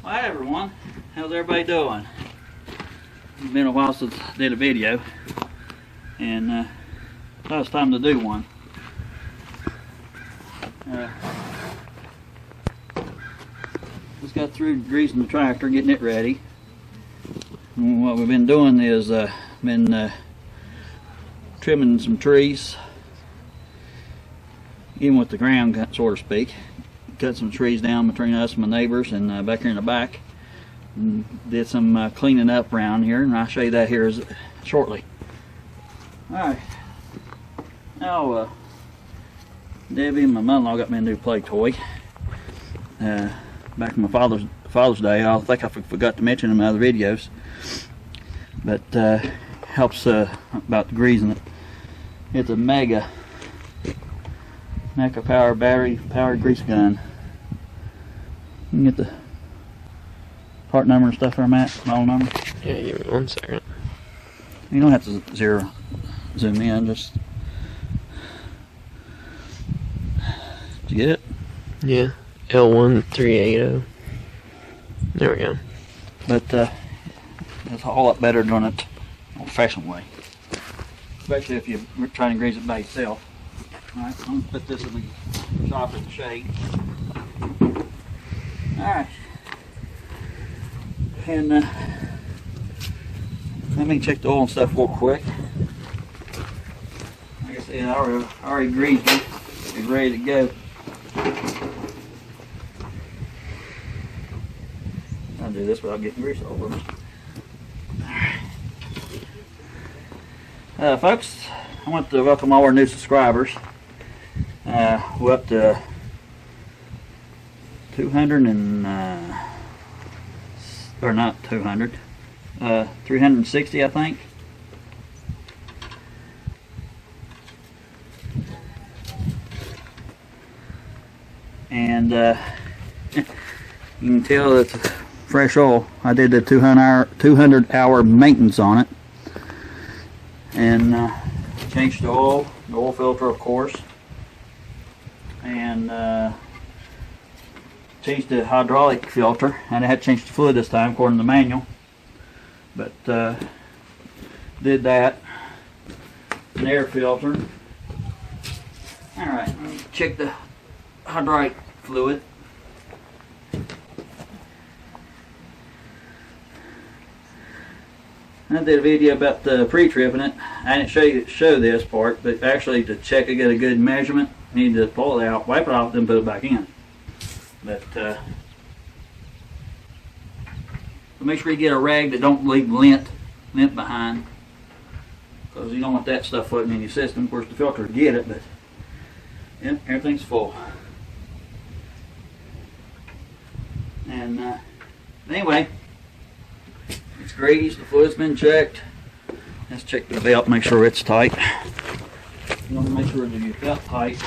Hi everyone, how's everybody doing? It's been a while since I did a video, and thought it's time to do one. Just got through greasing the tractor, getting it ready. And what we've been doing is trimming some trees, even with the ground cut, so to speak. Cut some trees down between us and my neighbors, and back here in the back, and did some cleaning up around here, and I'll show you that here shortly. Alright, now Debbie and my mother-in-law got me a new play toy. Back in my Father's Day. I think I forgot to mention in my other videos, but helps about the greasing it. It's a mega power battery powered grease gun. You can get the part number and stuff there, Matt, model number. Yeah, give me 1 second. You don't have to zoom in, just. Did you get it? Yeah, L1380. There we go. But it's a whole lot better doing it old-fashioned way, especially if you're trying to grease it by yourself. Alright, I'm going to put this in the shop in the shade. Alright. And let me check the oil and stuff real quick. Like I said, I already greased it. It's ready to go. I'll do this without getting grease all over. Alright. Folks, I want to welcome all our new subscribers. We're up to 200 and or not 200, 360 I think. And you can tell it's fresh oil. I did the 200 hour maintenance on it, and changed the oil filter, of course, and changed the hydraulic filter, and I had to change the fluid this time according to the manual, but did that. An air filter. Alright, check the hydraulic fluid. I did a video about the pre-tripping it. I didn't show this part, but actually to check and get a good measurement, you need to pull it out, wipe it off, then put it back in. But make sure you get a rag that don't leave lint behind, because you don't want that stuff floating in your system. Of course, the filter will get it, but yep, everything's full. And anyway, it's greased, the fluid's been checked. Let's check the belt, make sure it's tight. You want to make sure that your belt tight.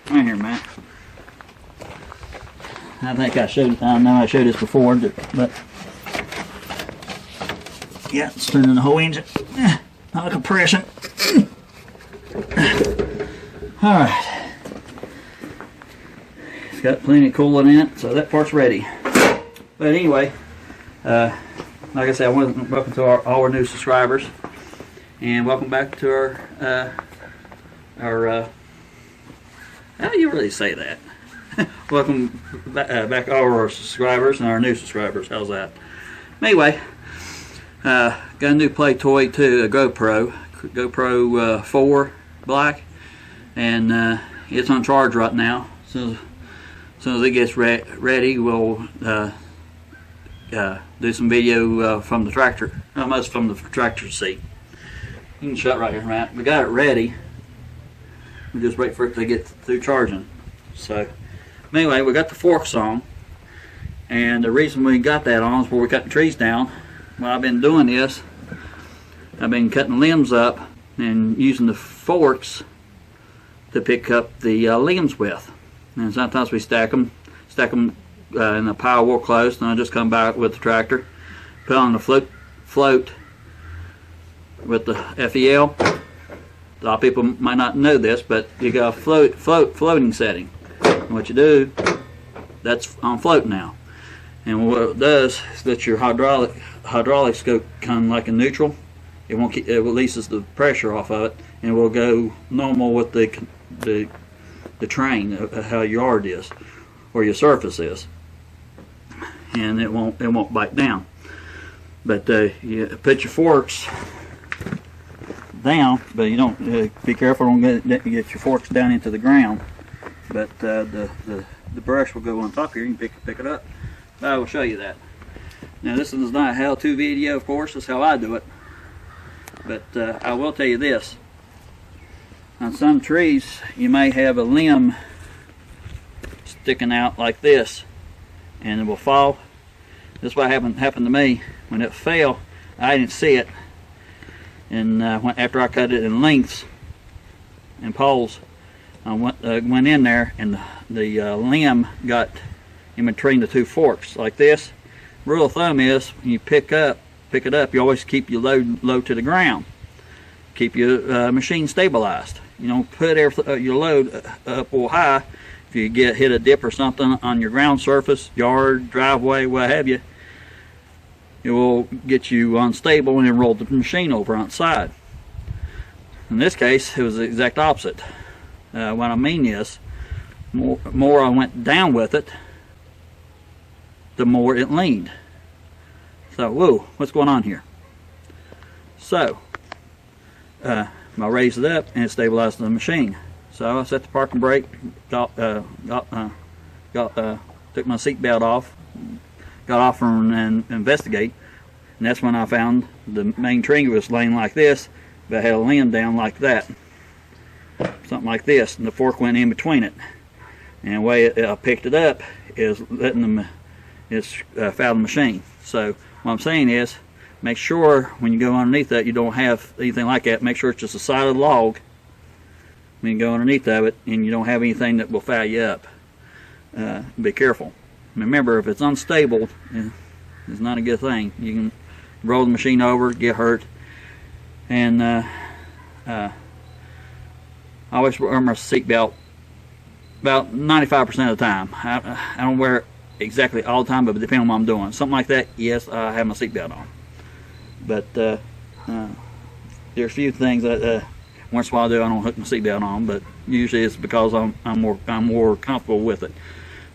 Right here, Matt. I think I know I showed this before, but yeah, it's turning the whole engine. Not a compression. Alright. It's got plenty of coolant in it, so that part's ready. But anyway, like I said, I want to welcome to all our new subscribers, and welcome back to our how do you really say that? Welcome back all our subscribers and our new subscribers. How's that? Anyway, got a new play toy too, a GoPro 4 black, and it's on charge right now. So as soon as it gets ready, we'll do some video from the tractor, almost from the tractor seat. You can shut right here, Matt. We got it ready. We just wait for it to get through charging. So anyway, we got the forks on, and the reason we got that on is where we're cutting trees down. While I've been doing this, I've been cutting limbs up and using the forks to pick up the limbs with. And sometimes we stack them in a pile real close, and I just come back with the tractor, put on the float with the FEL. A lot of people might not know this, but you got a floating setting. And what you do, that's on float now. And what it does is that your hydraulics go kind of like in neutral. It won't keep, it releases the pressure off of it, and it will go normal with the train, how your yard is or your surface is, and it won't bite down. But you put your forks down, but you don't be careful, don't get your forks down into the ground. But the brush will go on top here. You can pick it up. I will show you that. Now this is not a how-to video, of course. This is how I do it. But I will tell you this. On some trees, you may have a limb sticking out like this, and it will fall. This is what happened to me. When it fell, I didn't see it, and after I cut it in lengths and poles, I went in there, and the limb got in between the two forks like this. Rule of thumb is when you pick it up, you always keep your load low to the ground. Keep your machine stabilized. You don't put your load up or high. If you hit a dip or something on your ground surface, yard, driveway, what have you, it will get you unstable and then roll the machine over on its side. In this case, it was the exact opposite. What I mean is, more I went down with it, the more it leaned. So, whoa, what's going on here? So, I raised it up and it stabilized the machine. So I set the parking brake, took my seatbelt off, got off and investigate, and that's when I found the main trigger was laying like this, but it had a limb down like that, something like this, and the fork went in between it. And the way I picked it up is letting them foul the machine. So what I'm saying is, make sure when you go underneath that you don't have anything like that. Make sure it's just a solid log when you go underneath of it, and you don't have anything that will foul you up. Be careful. Remember, if it's unstable, it's not a good thing. You can roll the machine over, get hurt. And I always wear my seatbelt about 95% of the time. I don't wear it exactly all the time, but depending on what I'm doing. Something like that, yes, I have my seatbelt on. But there's a few things that once in a while I don't hook my seatbelt on, but usually it's because I'm more comfortable with it.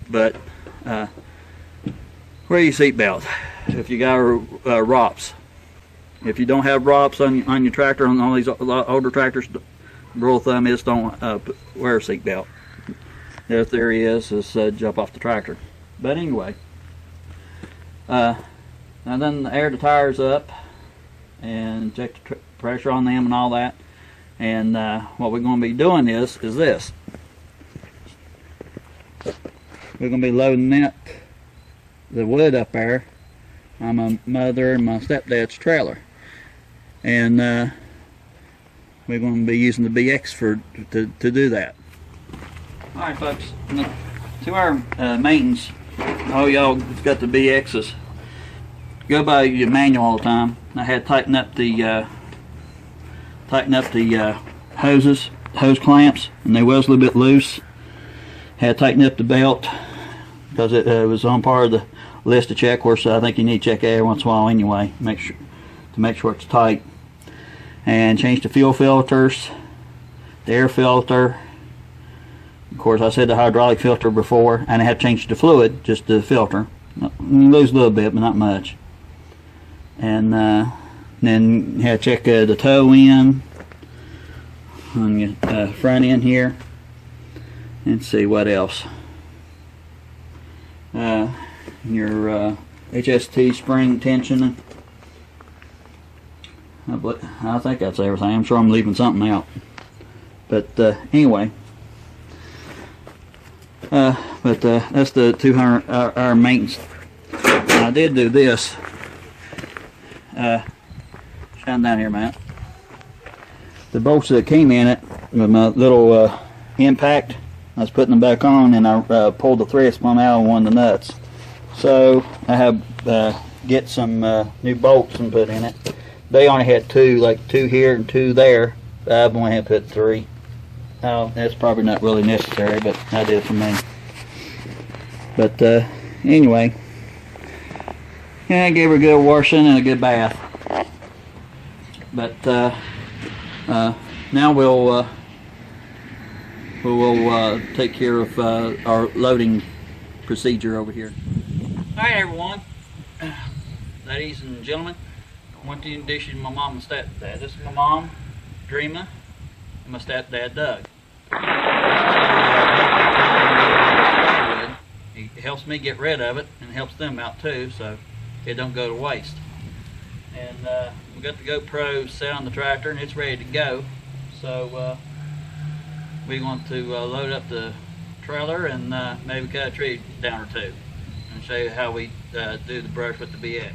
But wear your seatbelt if you got ROPS. If you don't have ROPS on your tractor, on all these older tractors, the rule of thumb is don't wear a seatbelt. The theory is jump off the tractor. But anyway, now then air the tires up and check the pressure on them and all that. And what we're going to be doing is this. We're going to be loading the wood up there on my mother and my stepdad's trailer. And we're going to be using the BX to do that. Alright folks, to our maintenance, all y'all got the BXs, go by your manual all the time. I had to tighten up the hose clamps, and they was a little bit loose. Had to tighten up the belt because it was on part of the list to check. Of course, I think you need to check every once in a while anyway, to make sure it's tight. And change the fuel filters, the air filter. Of course, I said the hydraulic filter before, and I had to change the fluid, just the filter. You lose a little bit, but not much. And then you had to check the toe in on your front end here, and see what else. Your HST spring tension. I think that's everything. I'm sure I'm leaving something out. But anyway. That's the 200 hour maintenance. And I did do this. Shine down here, Matt. The bolts that came in it with my little impact, I was putting them back on, and I pulled the threads plumb out of one of the nuts. So I have get some new bolts and put in it. They only had two, like two here and two there. I went ahead and put three. That's probably not really necessary, but I did it for me. But anyway, Yeah, I gave her a good washing and a good bath. But now we'll take care of our loading procedure over here. All right, everyone, ladies and gentlemen, I want to introduce you to my mom and stepdad. This is my mom, Dreama, and my stepdad, Doug. It helps me get rid of it and helps them out too, so it don't go to waste. And we got the GoPro set on the tractor and it's ready to go. So we want to load up the trailer and maybe cut a tree down or two and show you how we do the brush with the BX.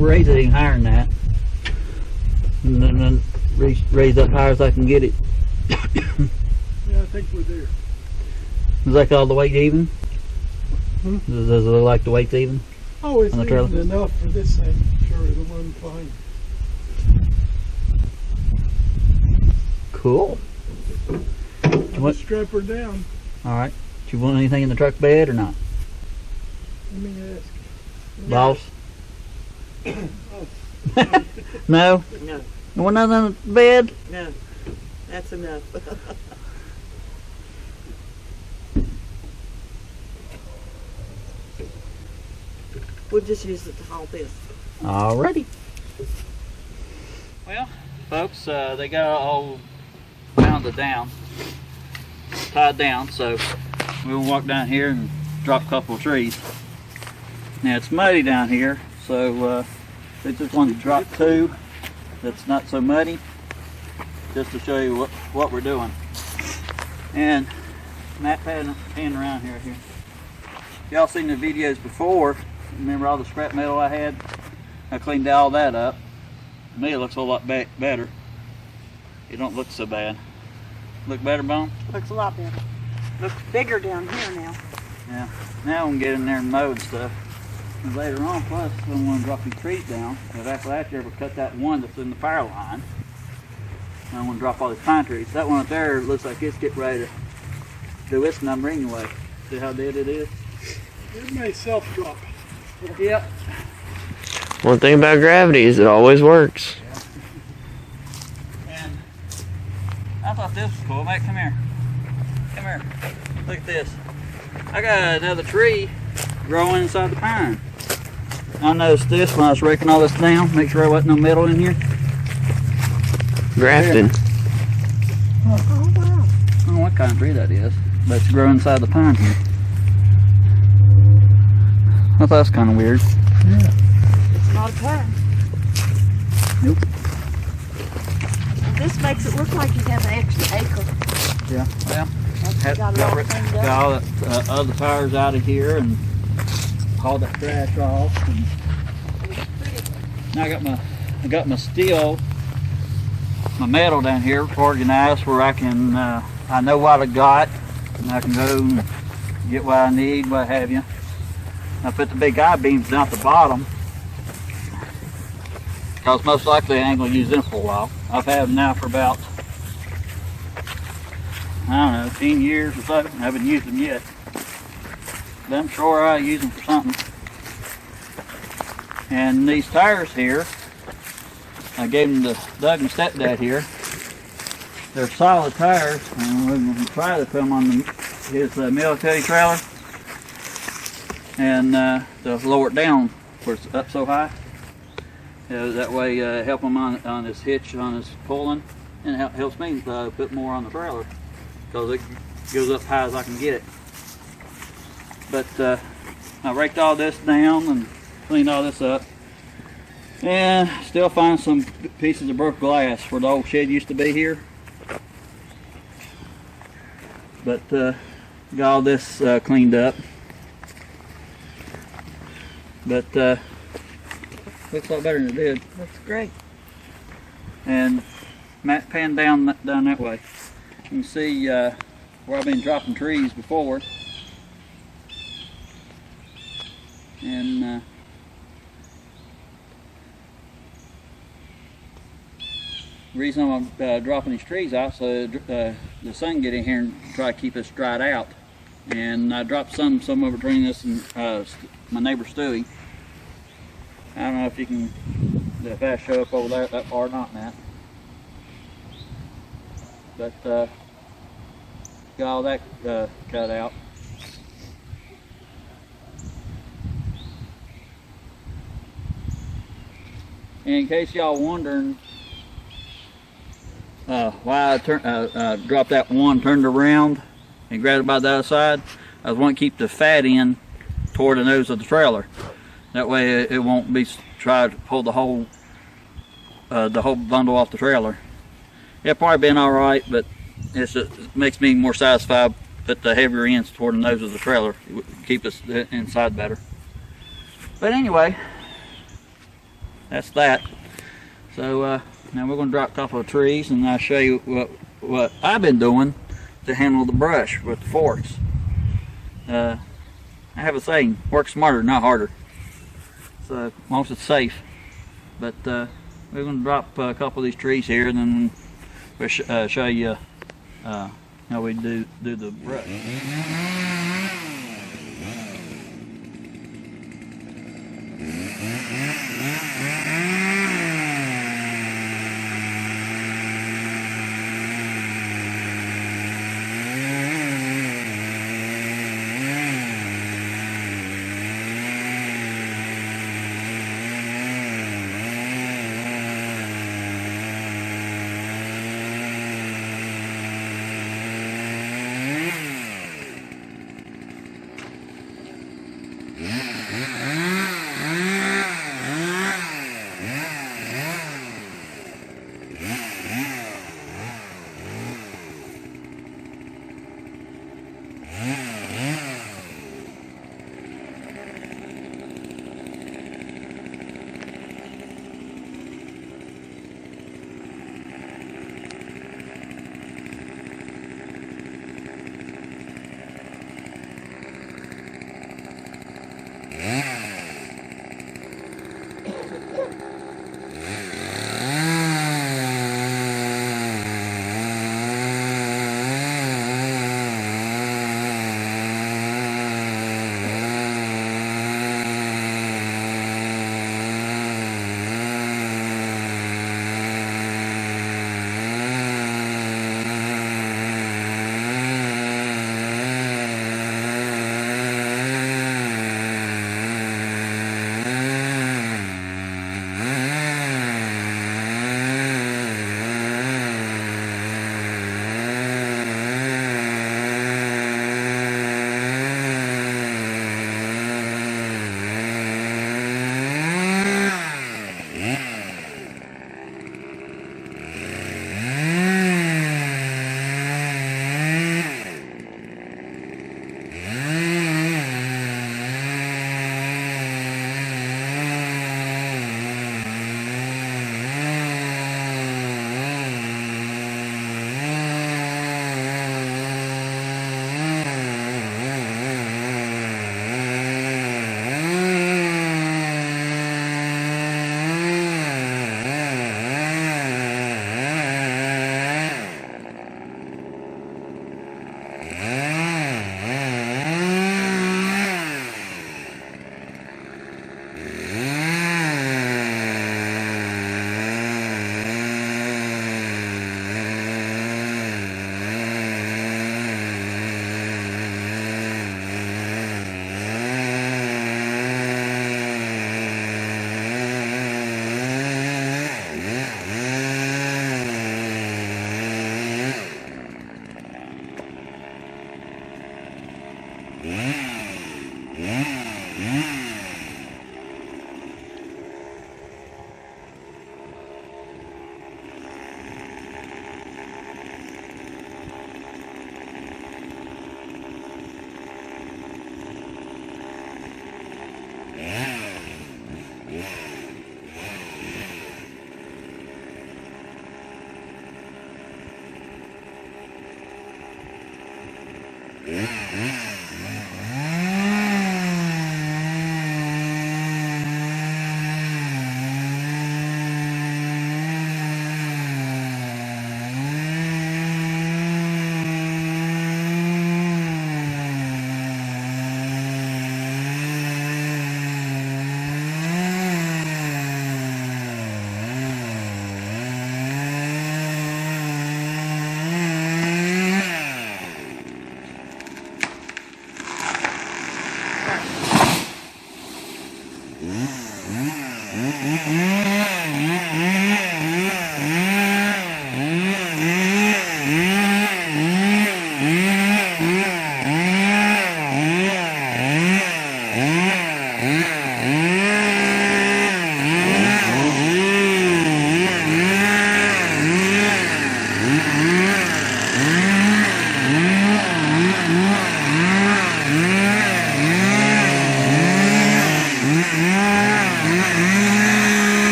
raise it even higher than that. And then raise up higher as I can get it. Yeah, I think we're there. Is that all the weight even? Hmm? Does it look like the weight's even? Oh, it's On the even trailer? enough for this thing. Sure, it'll run fine. Cool. Let's strap her down. Alright. Do you want anything in the truck bed or not? Let me ask. Boss? Oh, No? No, You want nothing in the bed? no, that's enough. We'll just use it to haul this. Alrighty. Well, folks, they got it all pounded down, tied down, so we'll walk down here and drop a couple of trees. Now it's muddy down here, so they just wanted to drop two that's not so muddy, just to show you what we're doing. And Matt pan around here. Y'all seen the videos before. Remember all the scrap metal I had? I cleaned all that up. To me it looks a whole lot better. It don't look so bad. Look better, Bone? Looks a lot better. Looks bigger down here now. Yeah. Now we can get in there and mow and stuff. And later on, plus, I'm going to drop these trees down. But after last year, we cut that one that's in the power line. And I'm going to drop all these pine trees. That one up there looks like it's getting ready to do its number anyway. See how dead it is? it may self-drop. Yep. One thing about gravity is it always works. And I thought this was cool. Mate, come here. Come here. Look at this. I got another tree growing inside the pine. I noticed this when I was raking all this down. Make sure there wasn't no metal in here. Grafting. Oh, wow. I don't know what kind of tree that is, but it's growing inside the pine here. I thought that's kind of weird. Yeah. It's not a pine. Nope. And this makes it look like you have an extra acre. Yeah. Well, Got it all cleaned up. got all the other tires out of here and hauled that trash off. And now I got my steel, my metal down here organized where I can I know what I got and I can go and get what I need, what have you. I put the big I-beams down at the bottom because most likely I ain't going to use them for a while. I've had them now for about, I don't know, 10 years or so. I haven't used them yet. But I'm sure I'll use them for something. And these tires here, I gave them to Doug and stepdad here. They're solid tires, and we're going to try to put them on his military trailer. And to lower it down where it's up so high. That way help him on his hitch, on his pulling, and it helps me put more on the trailer because it goes up high as I can get it. But I raked all this down and cleaned all this up, and still find some pieces of broken glass where the old shed used to be here. But got all this cleaned up. But looks a lot better than it did. Looks great. And Matt panned down that way. You can see where I've been dropping trees before. And the reason I'm dropping these trees out so the sun can get in here and try to keep this dried out. And I dropped some somewhere between this and my neighbor Stewie. I don't know if you can, if that show up over there that far or not, Matt. But got all that cut out. And in case y'all wondering why I dropped that one, turned around and grabbed it by the other side, I was wanting to keep the fat end toward the nose of the trailer. That way it won't be trying to pull the whole bundle off the trailer. It'll probably been all right, but it makes me more satisfied. Put the heavier ends toward the nose of the trailer, keep us inside better. But anyway, that's that. So now we're going to drop a couple of trees, and I'll show you what I've been doing to handle the brush with the forks. I have a saying, work smarter, not harder. So as long as it's safe. But we're going to drop a couple of these trees here, and then we'll show you how we do the brush.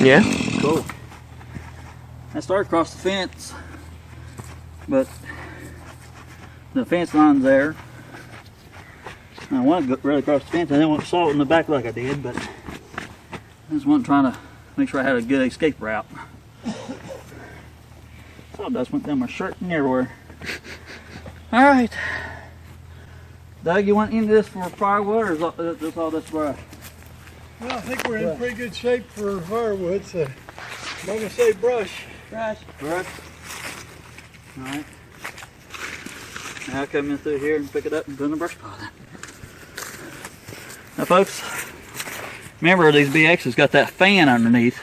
Yeah. Cool. I started across the fence, but the fence line's there. I wanted to go right across the fence. I didn't want salt in the back like I did, but I just wasn't trying to make sure I had a good escape route. Sawdust went down my shirt and everywhere. All right. Doug, you want into this for firewood, or is this all this brush? Well, I think we're in pretty good shape for firewood, so I'm going to say brush. Brush. Brush. All right. Now I'll come in through here and pick it up and put in the brush pile then. Now folks, remember these BX's got that fan underneath,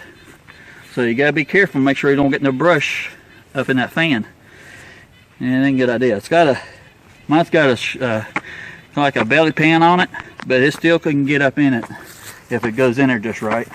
so you gotta be careful, make sure you don't get no brush up in that fan. And then good idea. It's got a, mine's got a like a belly pan on it, but it still can get up in it if it goes in there just right.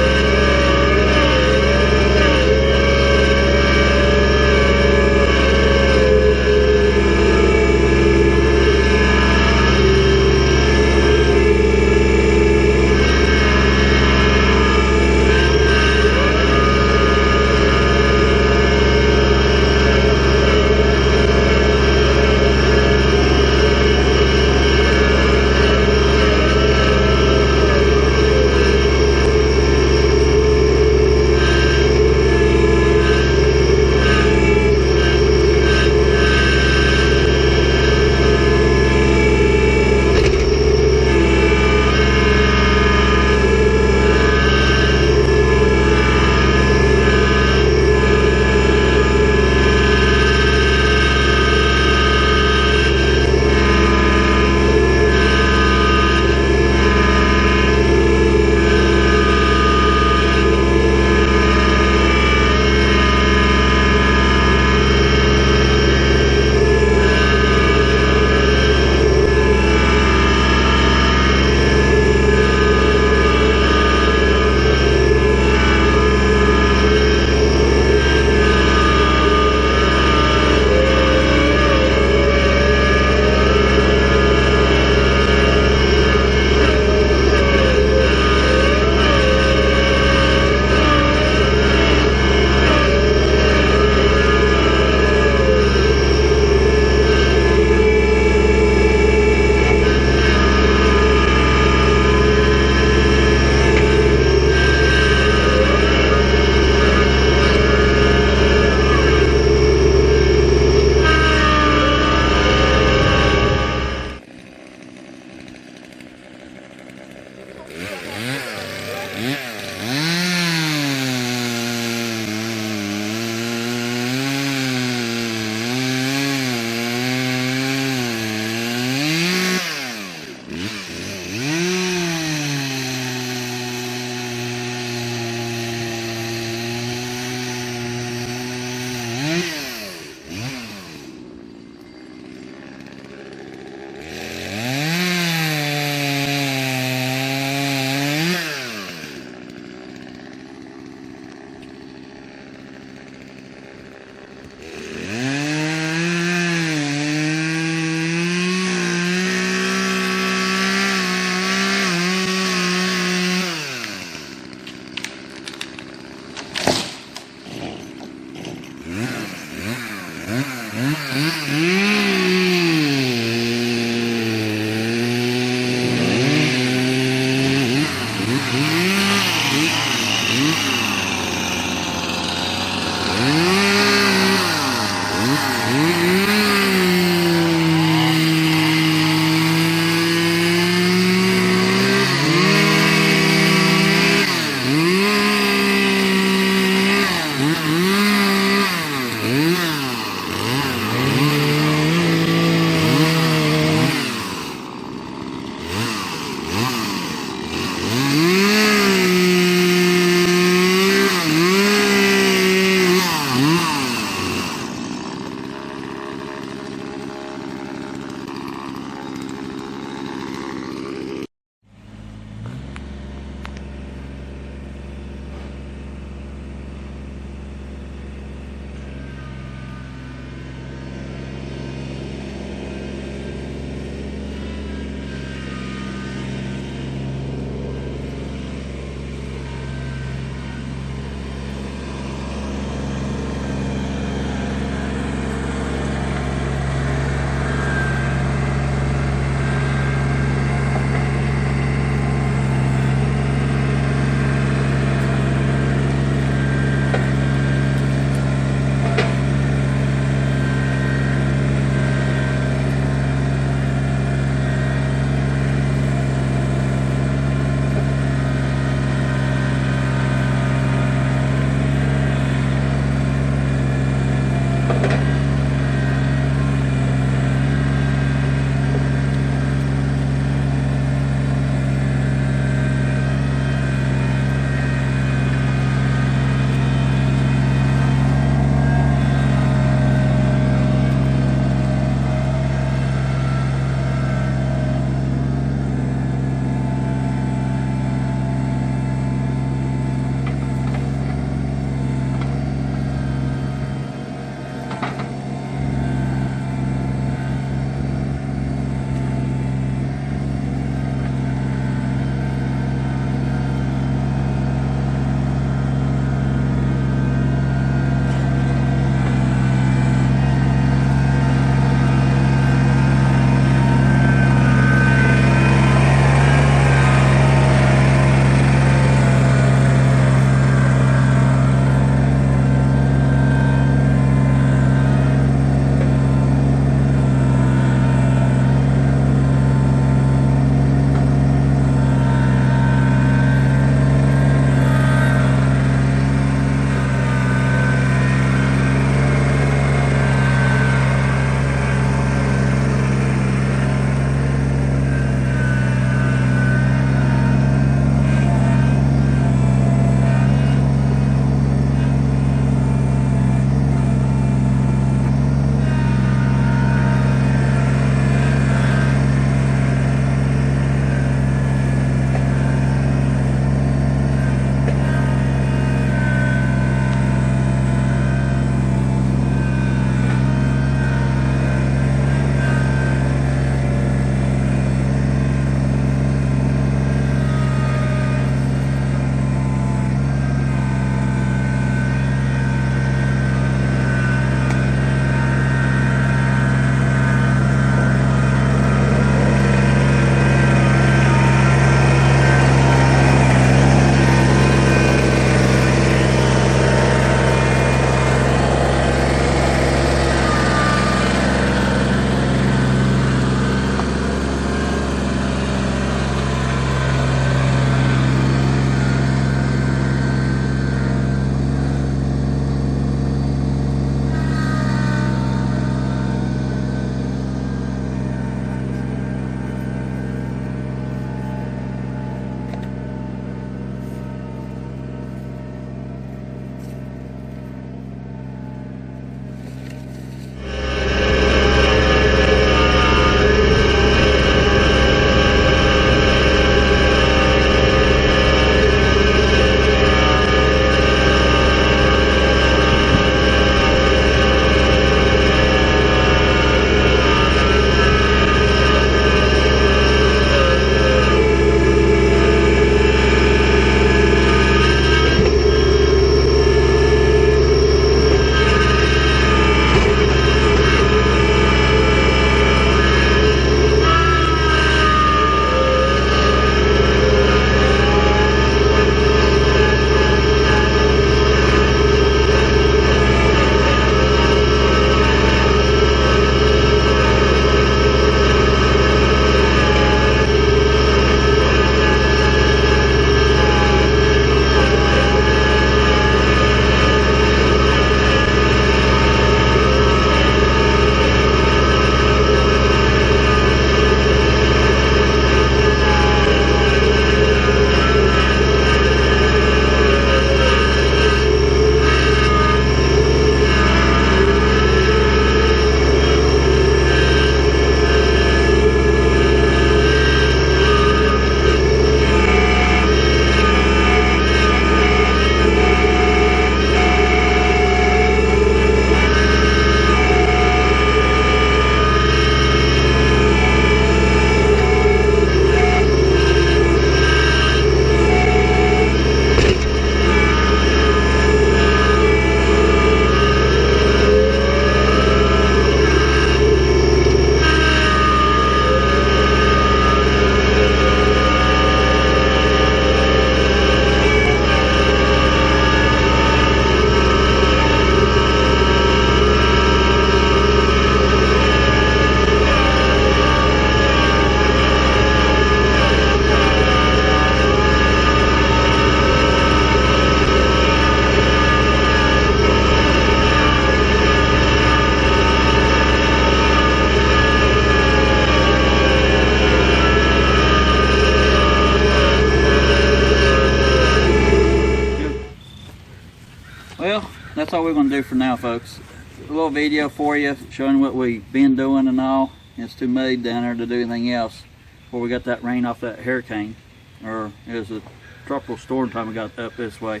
that's all we're going to do for now, folks. A little video for you showing what we've been doing and all. It's too muddy down there to do anything else before we got that rain off that hurricane, or it was a tropical storm time we got up this way.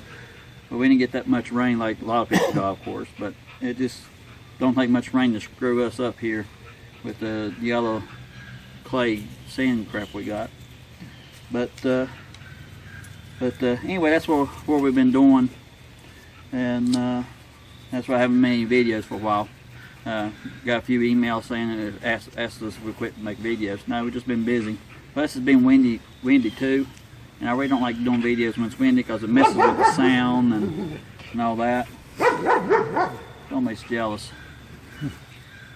But we didn't get that much rain like a lot of people got, of course, but it just don't take much rain to screw us up here with the yellow clay sand crap we got. But anyway, that's what we've been doing, and that's why I haven't made any videos for a while. Got a few emails saying that asked us if we quit to make videos. No, we've just been busy. Plus it's been windy too, and I really don't like doing videos when it's windy because it messes with the sound and all that. Almost jealous.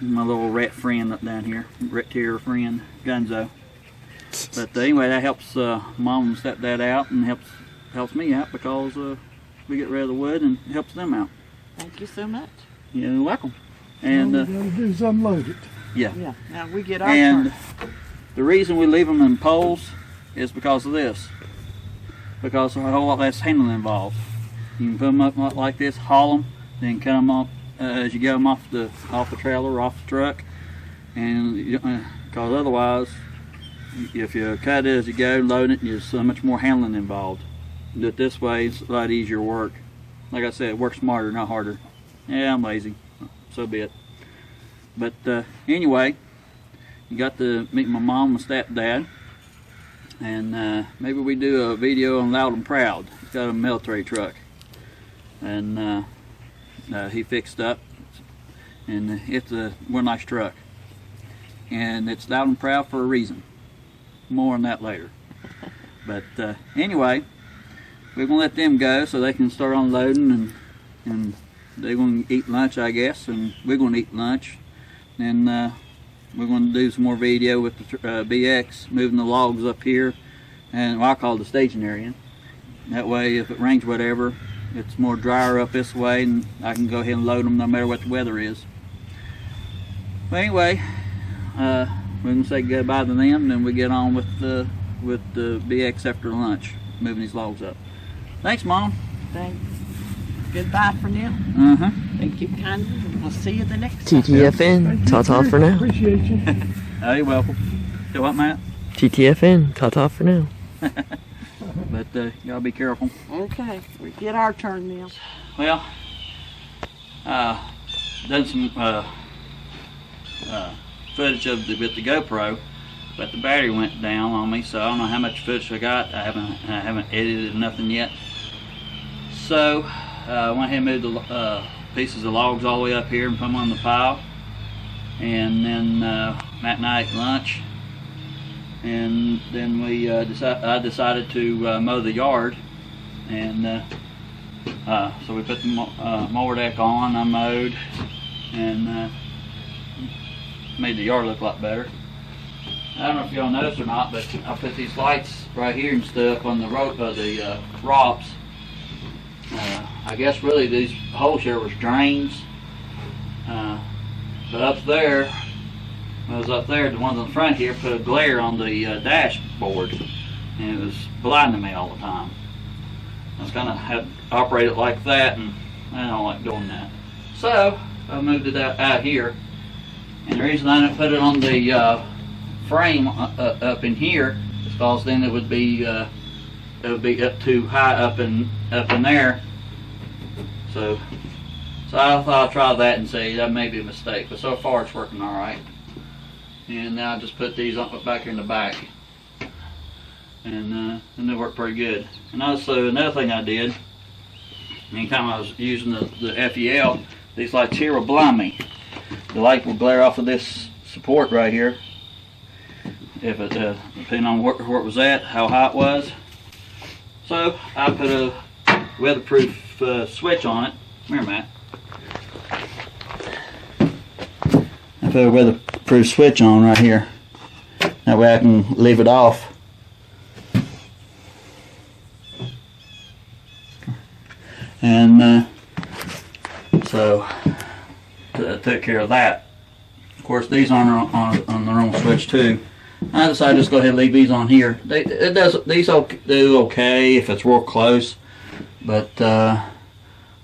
My little rat friend up down here, rat terrier friend, Gunzo. But anyway, that helps Mom and Stepdad out, and helps me out because we get rid of the wood and it helps them out. Thank you so much. You're welcome. And all we gotta do is unload it. yeah. Yeah, now we get our And turn. the reason we leave them in poles is because of this. Because there's a whole lot less handling involved. You can put them up like this, haul them, then cut them off as you get them off the trailer or off the truck. And because otherwise, if you cut it as you go, load it, there's so much more handling involved. Do it this way, it's a lot easier work. Like I said, work smarter, not harder. Yeah, I'm lazy. So be it. But anyway, you got to meet my mom and stepdad, and maybe we do a video on Loud and Proud. He's got a military truck, and he fixed up, and it's a real nice truck, and it's Loud and Proud for a reason. More on that later. But anyway, we're gonna let them go so they can start unloading, and they're going to eat lunch, I guess, and we're going to eat lunch. And we're going to do some more video with the BX, moving the logs up here, and what I call the staging area. That way, if it rains whatever, it's more drier up this way, and I can go ahead and load them no matter what the weather is. But anyway, we're going to say goodbye to them, and then we get on with the BX after lunch, moving these logs up. Thanks, Mom. Thanks. Goodbye for now. Thank you kindly. We'll see you the next time. TTFN, ta-ta for now. Appreciate you. Oh, you're welcome. Do what, Matt? TTFN, ta-ta for now. But y'all be careful. Okay, we get our turn now. Well, done some footage of with the GoPro, but the battery went down on me, so I don't know how much footage I got. I haven't edited nothing yet. So I went ahead and moved the pieces of logs all the way up here and put them on the pile, and then Matt and I ate lunch, and then I decided to mow the yard, and so we put the mower deck on, I mowed, and made the yard look a lot better. I don't know if y'all noticed or not, but I put these lights right here and stuff on the rope of the ROPS. I guess really these holes here was drains, but up there, when I was up there, the ones in the front here put a glare on the dashboard, and it was blinding me all the time. I was gonna have to operate it like that, and I don't like doing that. So I moved it out here, and the reason I didn't put it on the frame up in here is because then it would be up too high up in there. So I thought I'd try that and see. That may be a mistake, but so far it's working all right. And now I just put these up back here in the back, and they work pretty good. And also another thing I did, anytime I was using the FEL, these lights here will blind me. The light will glare off of this support right here, if it depending on where it was at, how high it was. So I put a weatherproof switch on it. Come here, Matt. I put a weatherproof switch on right here. That way I can leave it off. And so I took care of that. Of course, these are on their own switch too. I decided to just go ahead and leave these on here. These do okay if it's real close, but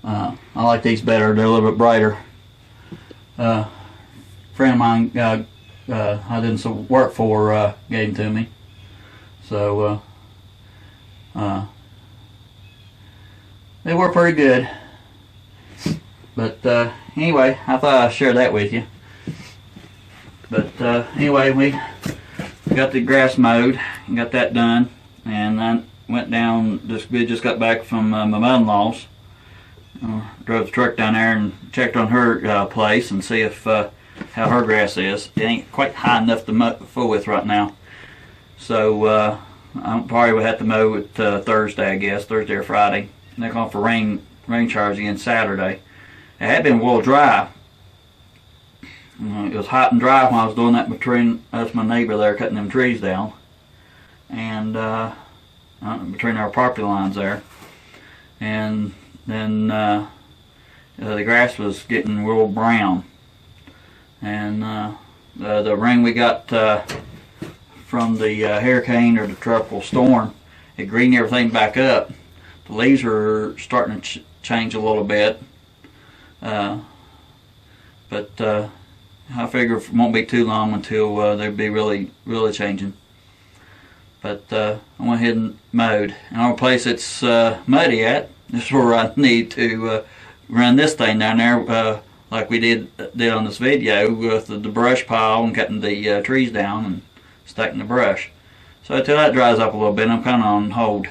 I like these better. They're a little bit brighter. Friend of mine I did some work for gave them to me. So they were pretty good. But anyway, I thought I'd share that with you. But anyway, we got the grass mowed and got that done, and then went down. We just got back from my mother-in-law's. Drove the truck down there and checked on her place and see if how her grass is. It ain't quite high enough to fool with right now, so I probably would have to mow it Thursday, I guess, Thursday or Friday. And they're going for rain showers again Saturday. It had been well dry. It was hot and dry when I was doing that between us, my neighbor there, cutting them trees down, and between our property lines there. And then the grass was getting real brown, and the rain we got from the hurricane or the tropical storm, it greened everything back up. The leaves are starting to change a little bit, but I figure it won't be too long until they'll be really changing. But I went ahead and mowed. And our place it's muddy at, this is where I need to run this thing down there like we did on this video with the brush pile and cutting the trees down and stacking the brush. So until that dries up a little bit, I'm kind of on hold.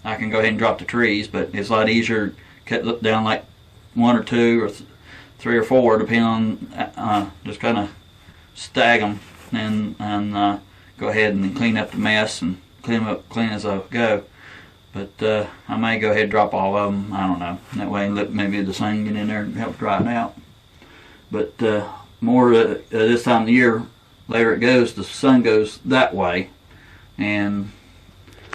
I can go ahead and drop the trees, but it's a lot easier to cut down like 1 or 2 or 3 or 4, depending on just kind of stag them and go ahead and clean up the mess and clean them up clean as I go. But I may go ahead and drop all of them. I don't know. That way, let maybe the sun get in there and help dry it out. But more this time of the year, later it goes, the sun goes that way, and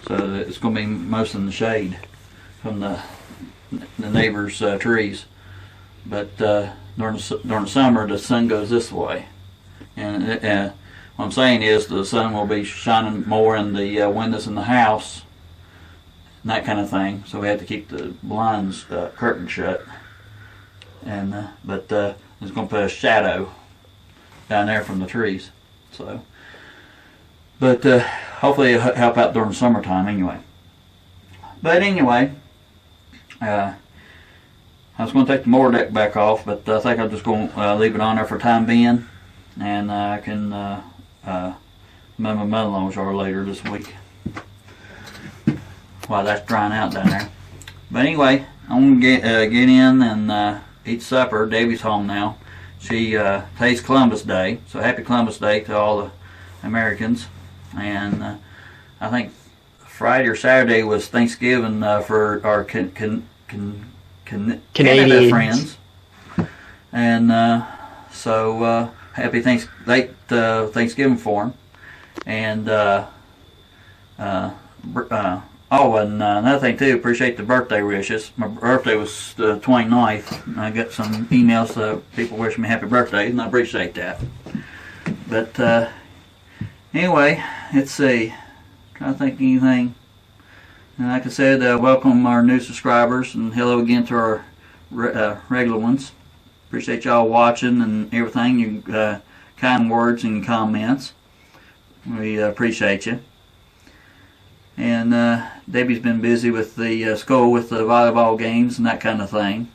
so it's going to be most in the shade from the neighbor's trees. But during the summer, the sun goes this way, and what I'm saying is the sun will be shining more in the windows in the house, and that kind of thing. So we have to keep the blinds curtain shut, and but it's going to put a shadow down there from the trees. So, but hopefully it'll help out during the summertime anyway. But anyway, I was going to take the mower deck back off, but I think I'm just going to leave it on there for the time being, and I can mow my mother-in-law's yard later this week while that's drying out down there. But anyway, I'm going to get in and eat supper. Debbie's home now. Today's Columbus Day, so happy Columbus Day to all the Americans. And I think Friday or Saturday was Thanksgiving for our Canada friends. And so happy late Thanksgiving for them. And and another thing too, appreciate the birthday wishes. My birthday was the 29th. I got some emails, people wishing me happy birthday, and I appreciate that. But anyway, let's see. Trying to think of anything. And like I said, welcome our new subscribers, and hello again to our regular ones. Appreciate y'all watching and everything, your kind words and comments. We appreciate you. And Debbie's been busy with the school, with the volleyball games and that kind of thing.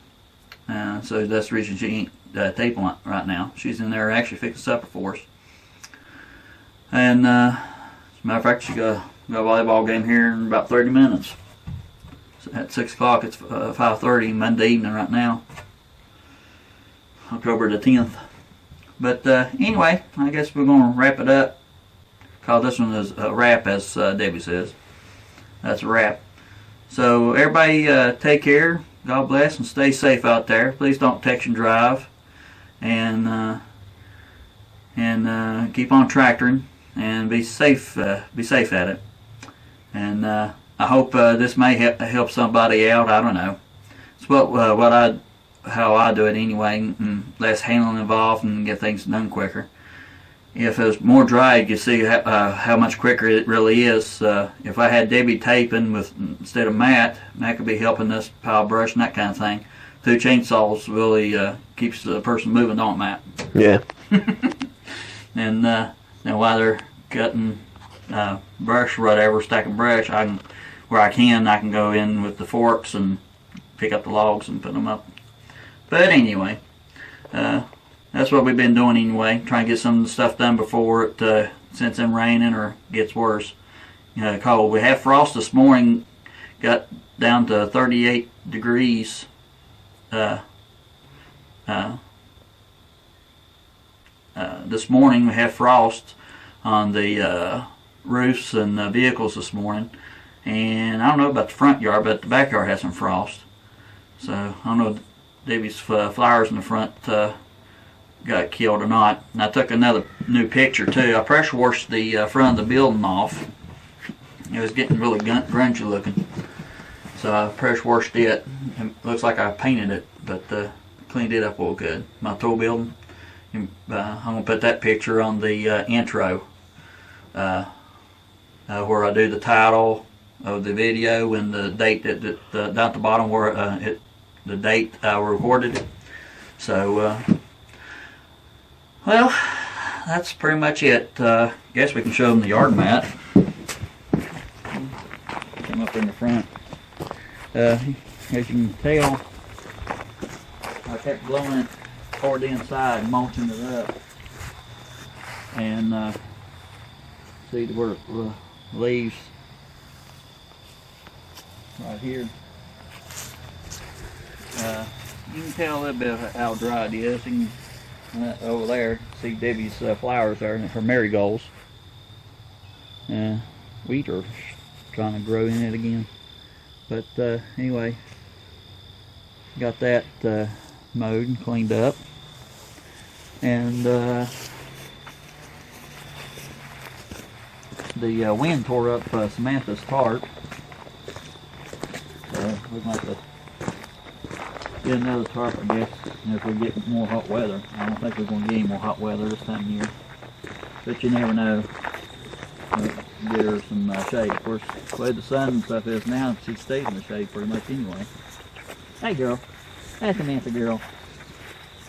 So that's the reason she ain't taping right now. She's in there actually fixing supper for us. And as a matter of fact, she got a volleyball game here in about 30 minutes. So at 6 o'clock, it's 5:30 Monday evening right now, October the 10th. But anyway, I guess we're going to wrap it up. Call this one as a wrap, as Debbie says. That's a wrap. So everybody take care. God bless and stay safe out there. Please don't text and drive. And keep on tractoring and be safe. Be safe at it. And I hope this may help somebody out. I don't know. It's how I do it anyway. And less handling involved and get things done quicker. If it was more dry, you see how much quicker it really is. If I had Debbie taping with instead of Matt could be helping us pile brush and that kind of thing. 2 chainsaws really keeps the person moving, don't it, Matt? Yeah. And now while they're cutting brush or whatever, stacking brush, where I can go in with the forks and pick up the logs and put them up. But anyway, that's what we've been doing anyway, trying to get some of the stuff done before it since it's raining or gets worse. Cold. We had frost this morning, got down to 38 degrees. This morning we had frost on the roofs and vehicles this morning, and I don't know about the front yard, but the backyard has some frost. So I don't know if Davey's flowers in the front got killed or not. And I took another new picture too. I pressure washed the front of the building off. It was getting really grungy looking, so I pressure washed it. It looks like I painted it, but cleaned it up real good. My tool building. I'm gonna put that picture on the intro, where I do the title of the video and the date down at the bottom where the date I recorded it. So, well, that's pretty much it. Guess we can show them the yard mat. Come up in the front. As you can tell, I kept blowing it toward the inside, mulching it up, and see where the leaves right here. You can tell a little bit of how dry it is. You can, over there, see Debbie's flowers there, her marigolds. Wheat are trying to grow in it again. But anyway, got that mowed and cleaned up. And the wind tore up Samantha's tarp. So we're going to get another tarp, I guess, if we get more hot weather. I don't think we're going to get any more hot weather this time of year. But you never know. Get her some shade. Of course, the way the sun and stuff is now, she stays in the shade pretty much anyway. Hey girl. That's Samantha girl.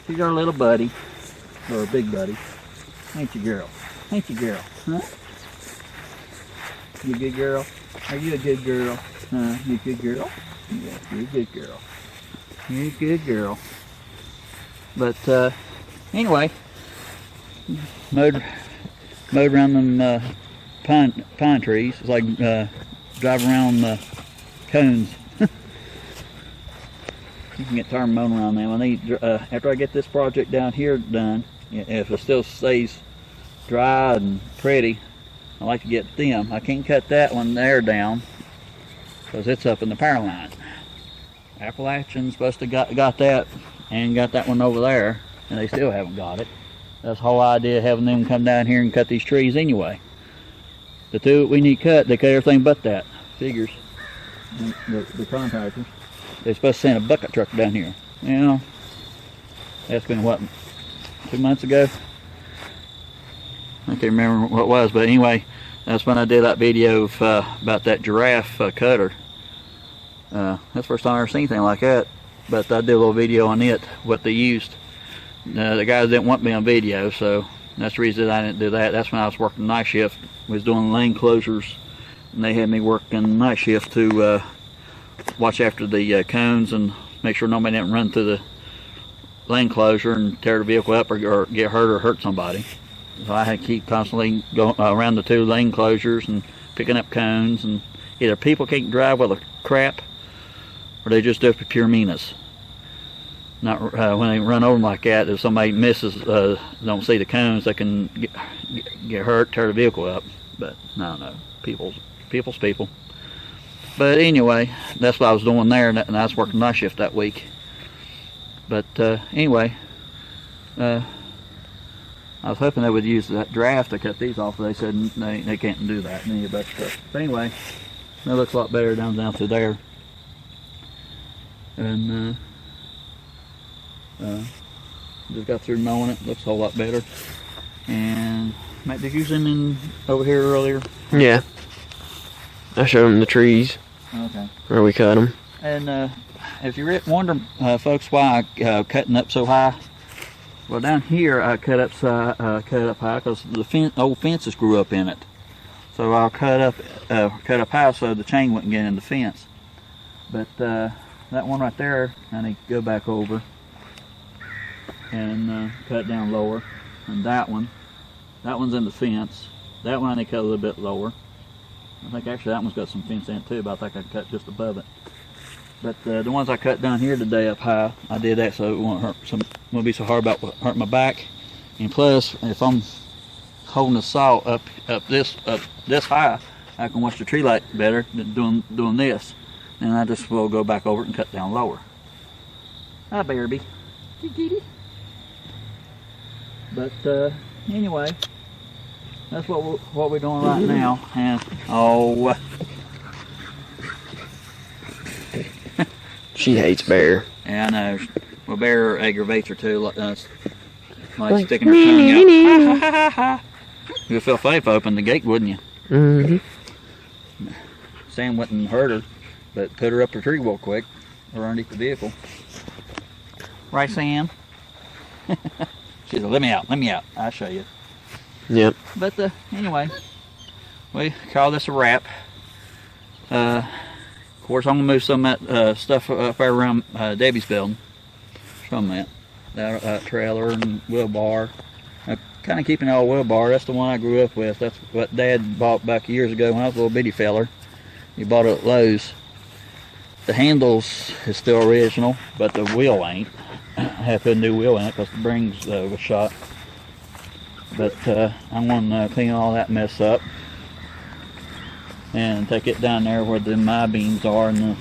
She's our little buddy. Or a big buddy. Ain't you girl? Ain't you girl? Huh? You a good girl? Are you a good girl? Huh? You a good girl? Yeah, you're a good girl. You're a good girl. But anyway, mowed around them pine trees. It's like driving around cones. You can get tired of mowing around them. I need after I get this project down here done, if it still stays dry and pretty, I like to get them. I can't cut that one there down because it's up in the power line. Appalachian's supposed to got that and got that one over there, and they still haven't got it. That's the whole idea of having them come down here and cut these trees anyway. The two we need cut, they cut everything but that. Figures. The contractors. They're supposed to send a bucket truck down here. You know, that's been what, 2 months ago? I can't remember what it was, but anyway, that's when I did that video of, about that giraffe cutter. That's the first time I ever seen anything like that. But I did a little video on it, what they used. The guys didn't want me on video, so that's the reason I didn't do that. That's when I was working night shift. We was doing lane closures, and they had me working night shift to watch after the cones and make sure nobody didn't run through the lane closure and tear the vehicle up or get hurt or hurt somebody. So I had to keep constantly going around the 2 lane closures and picking up cones, and either people can't drive with a crap or they just do it for pure meanness. Not when they run over them like that, if somebody misses, don't see the cones, they can get hurt, tear the vehicle up. But I don't know, people's people. But anyway, that's what I was doing there, and I was working night shift that week. But anyway, I was hoping they would use that draft to cut these off, but they said they can't do that. But anyway, it looks a lot better down through there. And just got through mowing it. Looks a whole lot better. And Matt, did you zoom in over here earlier? Yeah. I showed them the trees. Okay. Where we cut them. And if you wonder, folks, why I cutting up so high, well, down here I cut up high because the old fences grew up in it. So I'll cut up high so the chain wouldn't get in the fence. But that one right there, I need to go back over and cut down lower. And that one's in the fence. That one I need to cut a little bit lower. I think actually that one's got some fence in it too, but I think I cut just above it. But the ones I cut down here today up high, I did that so it won't be so hard about hurting my back. And plus, if I'm holding the saw up this high, I can watch the tree light better than doing this. And I just will go back over it and cut down lower. Hi, Bearby. But anyway, that's what we're doing right now. And oh, she hates Bear. yeah, I know. Well, Bear aggravates her too. Like sticking her tongue out. You'd feel safe open the gate, wouldn't you? Mm-hmm. Sam wouldn't hurt her, but put her up a tree real quick or underneath the vehicle. Right, Sam? She said, let me out, I'll show you. Yep. But anyway, we call this a wrap. Of course, I'm going to move some of that stuff up there around Debbie's building. Some of that trailer and wheelbar. Kind of keeping all wheelbar. That's the one I grew up with. That's what Dad bought back years ago when I was a little bitty feller. He bought it at Lowe's. The handles is still original, but the wheel ain't. I have to put a new wheel in it because the bearings was shot. But I'm going to clean all that mess up and take it down there where the my beams are and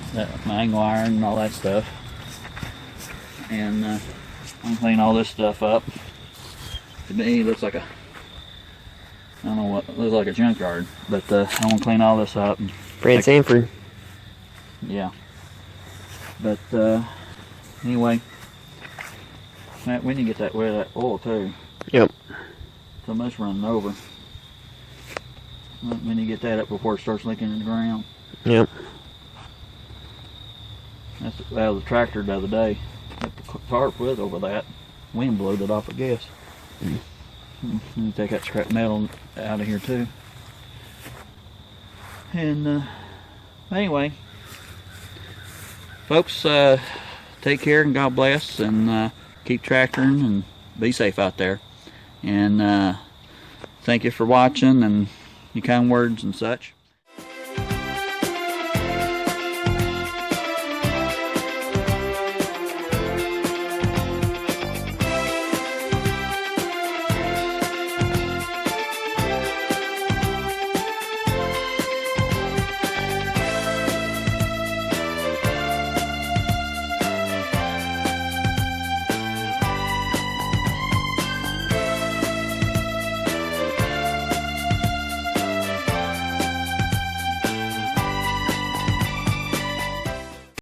my angle iron and all that stuff. And I'm going to clean all this stuff up. To me, it looks like I don't know what, it looks like a junkyard. But I'm going to clean all this up. Fred Sanford. Yeah. But anyway, Matt, we need to get that that oil too. Yep. So much running over. We need to get that up before it starts leaking in the ground. Yep. That's out of the tractor the other day. Got the tarp with over that. Wind blew it off, I guess. And take that scrap metal out of here too. And anyway, folks, take care and God bless, and keep tractoring and be safe out there. And thank you for watching and your kind words and such.